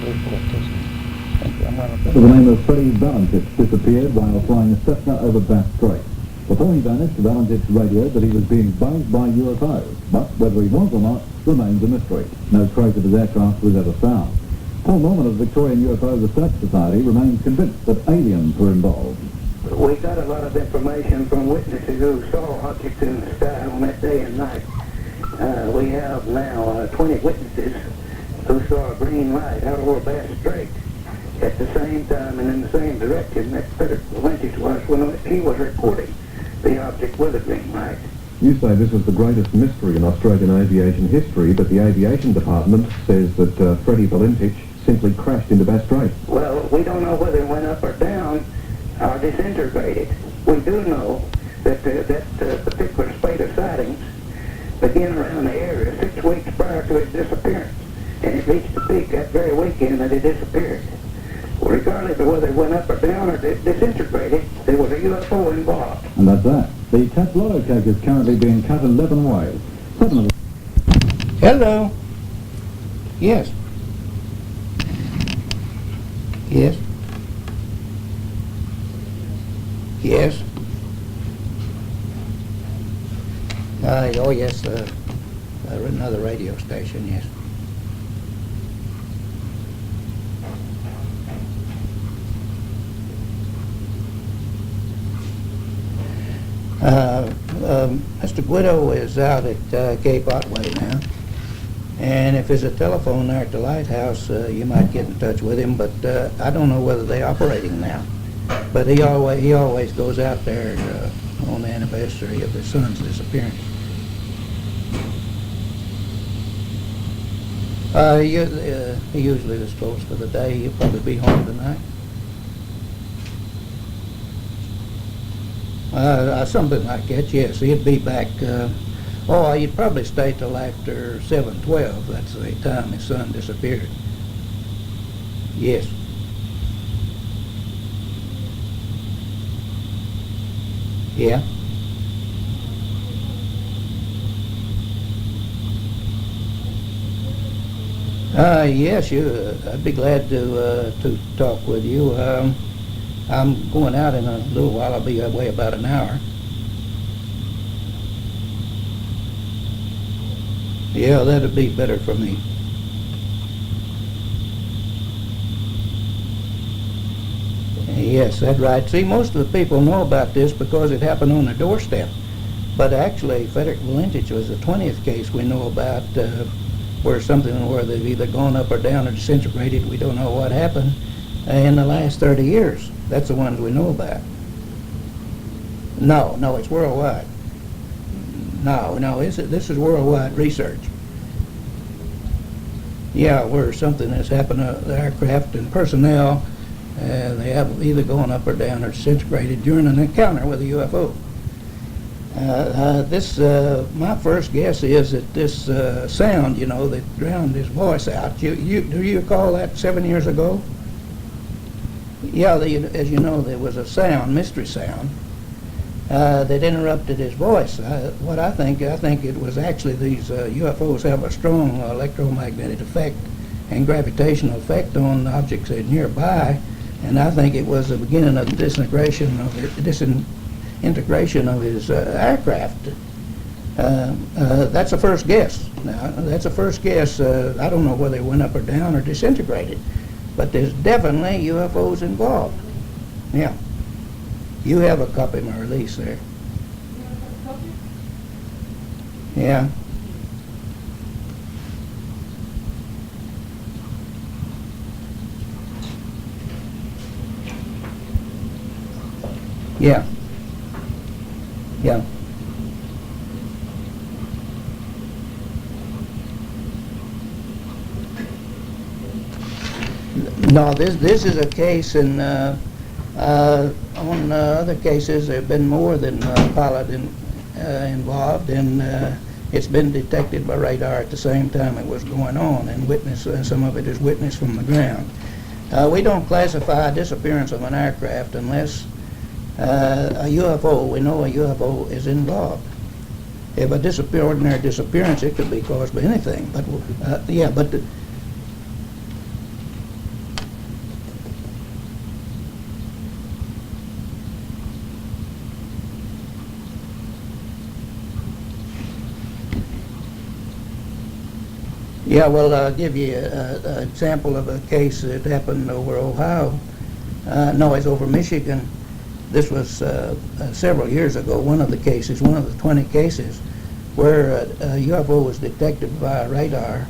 The name of Freddie Valentich disappeared while flying a Cessna over Bass Strait. Before he vanished, Valentich radioed that he was being buzzed by UFOs, but whether he was or not remains a mystery. No trace of his aircraft was ever found. Paul Norman of the Victorian UFO Research Society remains convinced that aliens were involved. We got a lot of information from witnesses who saw objects in the sky on that day and night. We have now 20 witnesses who saw a green light out over Bass Strait at the same time and in the same direction that Frederick Valentich was when he was reporting the object with a green light. You say this is the greatest mystery in Australian aviation history, but the aviation department says that Freddie Valentich simply crashed into Bass Strait. Well, we don't know whether it went up or down or disintegrated. We do know that that particular spate of sightings began around the area 6 weeks prior to its disappearance, and it reached the peak that very weekend that it disappeared. Well, regardless of whether it went up or down or disintegrated, there was a UFO involved. And that's that. The Cash Lotto cake is currently being cut 11 ways. 7 of them. Hello. Yes. Yes. Yes. Oh yes, another radio station, yes. Mr. Guido is out at Cape Otway now, and if there's a telephone there at the lighthouse, you might get in touch with him, but I don't know whether they're operating now. But he always goes out there on the anniversary of his son's disappearance. He usually was closed for the day. He'll probably be home tonight. Something like that, yes. He'd be back. He'd probably stay till after 7:12. That's the time his son disappeared. Yes. Yeah. Yes, I'd be glad to talk with you. I'm going out in a little while. I'll be away about an hour. Yeah, that'd be better for me. Yes, that's right. See, most of the people know about this because it happened on their doorstep. But actually, Frederick Valentich was the 20th case we know about where they've either gone up or down or disintegrated. We don't know what happened in the last 30 years. That's the ones we know about. No, it's worldwide. No, this is worldwide research. Yeah, where something has happened to the aircraft and personnel, they have either gone up or down or disintegrated during an encounter with a UFO. My first guess is that this sound, that drowned his voice out. Do you recall that 7 years ago? Yeah, as you know, there was a sound, mystery sound, that interrupted his voice. I think it was actually these UFOs have a strong electromagnetic effect and gravitational effect on objects that are nearby, and I think it was the beginning of the disintegration of his aircraft. That's a first guess. Now, that's a first guess. I don't know whether it went up or down or disintegrated. But there's definitely UFOs involved. Yeah. You have a copy of my release there. Yeah. Yeah. Yeah. No, this is a case, and on other cases there have been more than a pilot involved, and it's been detected by radar at the same time it was going on, and some of it is witnessed from the ground. We don't classify disappearance of an aircraft unless a UFO, we know a UFO is involved. If a ordinary disappearance, it could be caused by anything, but Yeah, well, I'll give you an example of a case that happened over Ohio. No, it's over Michigan. This was several years ago, one of the 20 cases, where a UFO was detected via radar,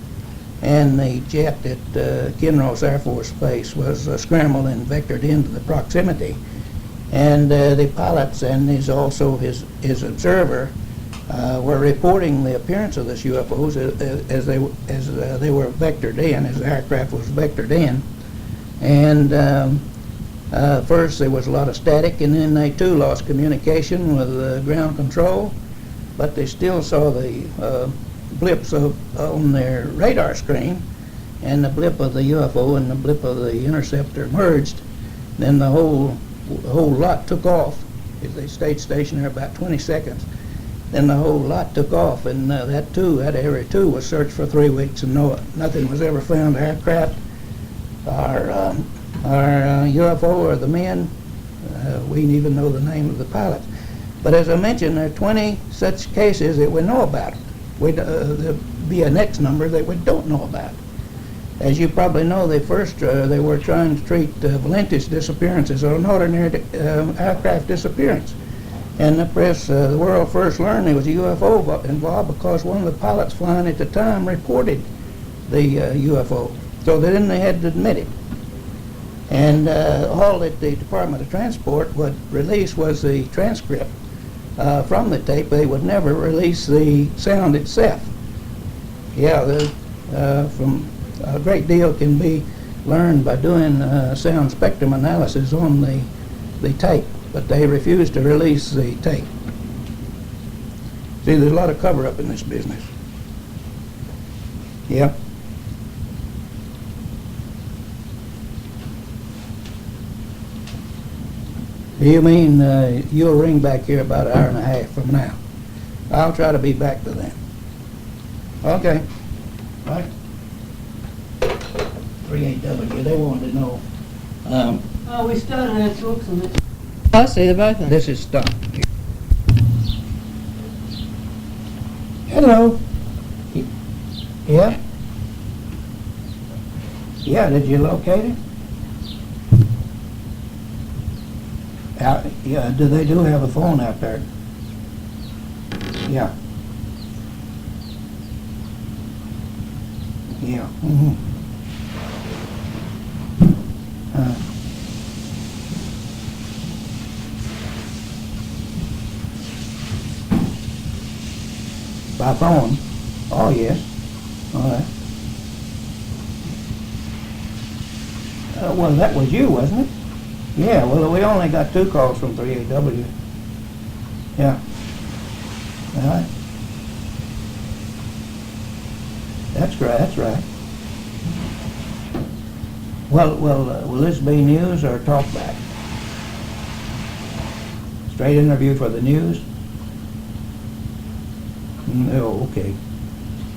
and the jet at Kinross Air Force Base was scrambled and vectored into the proximity. And the pilots and also his observer were reporting the appearance of this UFOs as they were vectored in, as the aircraft was vectored in. And first there was a lot of static, and then they too lost communication with ground control, but they still saw the blips on their radar screen, and the blip of the UFO and the blip of the interceptor merged. Then the whole lot took off. They stayed stationary about 20 seconds. Then the whole lot took off, and that area too was searched for 3 weeks, and nothing was ever found. Aircraft, our UFO, or the men. We didn't even know the name of the pilots. But as I mentioned, there are 20 such cases that we know about. There'll be a next number that we don't know about. As you probably know, they were trying to treat Valenti's disappearance as an ordinary aircraft disappearance. And the press, the world first learned there was a UFO involved because one of the pilots flying at the time reported the UFO. So then they had to admit it. And all that the Department of Transport would release was the transcript from the tape. They would never release the sound itself. Yeah, from a great deal can be learned by doing sound spectrum analysis on the tape, but they refused to release the tape. See, there's a lot of cover-up in this business. Yeah. Do you mean you'll ring back here about an hour and a half from now? I'll try to be back to then. Okay. Right. 38W, they wanted to know. Oh, we started our talks on it. I see, they're both on. This is stopped. Hello. Yeah? Yeah, did you locate it? Yeah, they do have a phone out there. Yeah. Yeah. Mm-hmm. By phone? Oh, yes. All right. Well, that was you, wasn't it? Yeah, well, we only got 2 calls from 38W. Yeah. All right. That's right, that's right. Well, will this be news or talkback? Straight interview for the news? No, okay.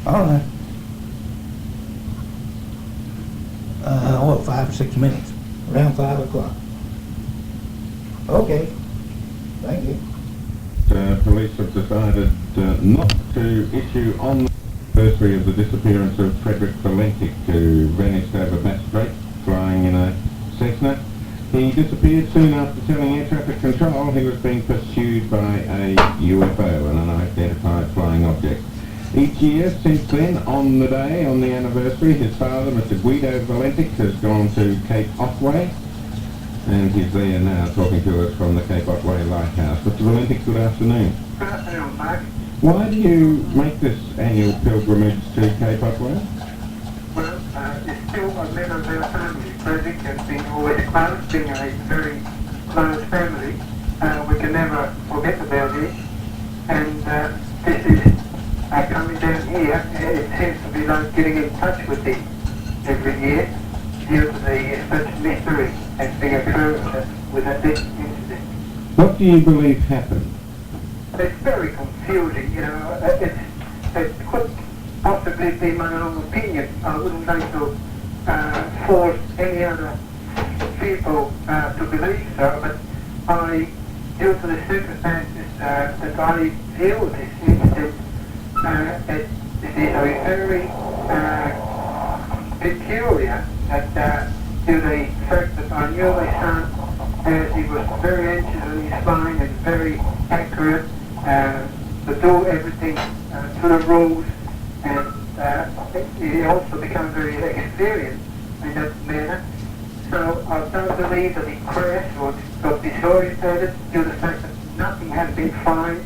All right. 5 or 6 minutes. Around 5 o'clock. Okay. Thank you. Police have decided not to issue on the anniversary of the disappearance of Frederick Valentic, who vanished over Bass Strait flying in a Cessna. He disappeared soon after telling air traffic control he was being pursued by a UFO, an unidentified flying object. Each year since then, on the anniversary, his father, Mr. Guido Valentic, has gone to Cape Otway, and he's there now talking to us from the Cape Otway Lighthouse. Mr. Valentic, good afternoon. Good afternoon, Mike. Why do you make this annual pilgrimage to Cape Otway? Well, it's still a member of our family. Frederick has been always close, being a very close family. We can never forget about it. And this is coming down here. It seems to be like getting in touch with him every year due to the such mystery has been occurring with that incident. What do you believe happened? It's very confusing, you know. It could possibly be my own opinion. I wouldn't like to force any other people to believe so, but due to the circumstances that I view this incident, it is a very peculiar that to the fact that I knew my son as he was very anxious in his mind and very accurate to do everything to the rules, and he also became very experienced in that manner. So I don't believe that he crashed or got disorientated due to the fact that nothing had been found,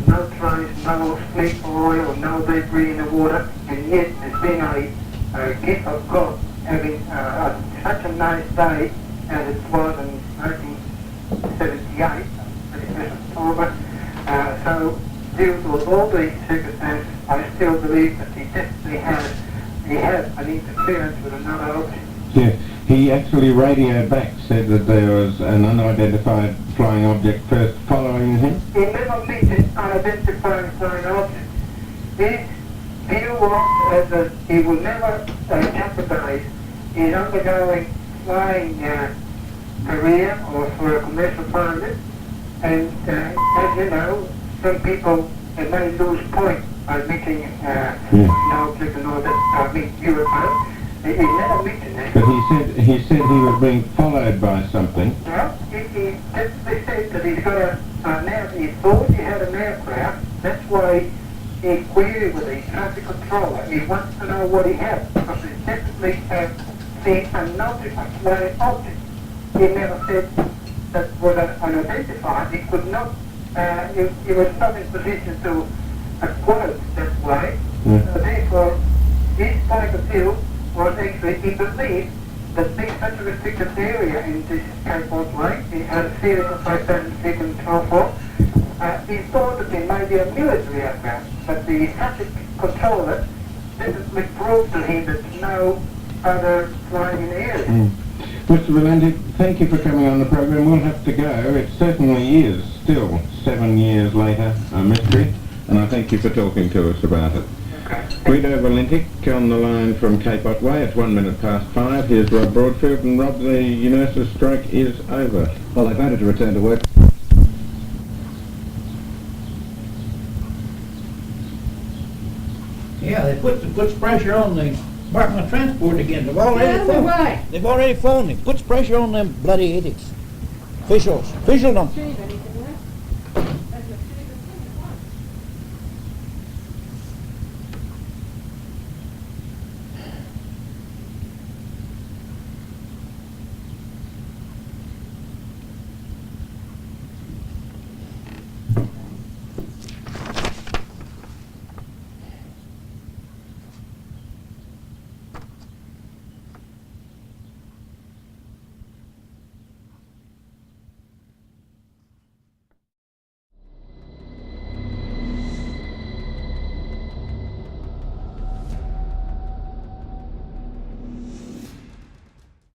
no trace, no sleep oil, no debris in the water, and yet there's been a gift of God having such a nice day as it was in 1978, 31st October. So due to all these circumstances, I still believe that he definitely had an interference with another object. Yeah, he actually radioed back, said that there was an unidentified flying object first following him. He never mentioned unidentified flying object. His view was that he will never jeopardize his undergoing flying career or for a commercial pilot. And as you know, some people may lose point by meeting an object and all that, UFO. He never mentioned that. But he said he was being followed by something. Well, he definitely said that he's got he thought he had an aircraft. That's why he queried with the traffic controller. He wants to know what he had, because he definitely seen an object, a flying object. He never said that was unidentified. He could not, he was not in position to quote that way. Therefore, his point of view was actually, he believed that being such a restricted area in this Cape Horn Lake, he had a series of 5,000 feet and so forth, he thought that it might be a military aircraft, but the traffic controller definitely proved to him that no other flying in the area. Mr. Valenti, thank you for coming on the program. We'll have to go. It certainly is still 7 years later a mystery, and I thank you for talking to us about it. Guido Valenti on the line from Cape Otway. It's 1 minute past 5. Here's Rob Broadfield, and Rob, the nurse's stroke is over. Well, they voted to return to work. Yeah, they puts pressure on the Department of Transport again. They've already phoned him. Puts pressure on them bloody idiots. Officials. Officialdom.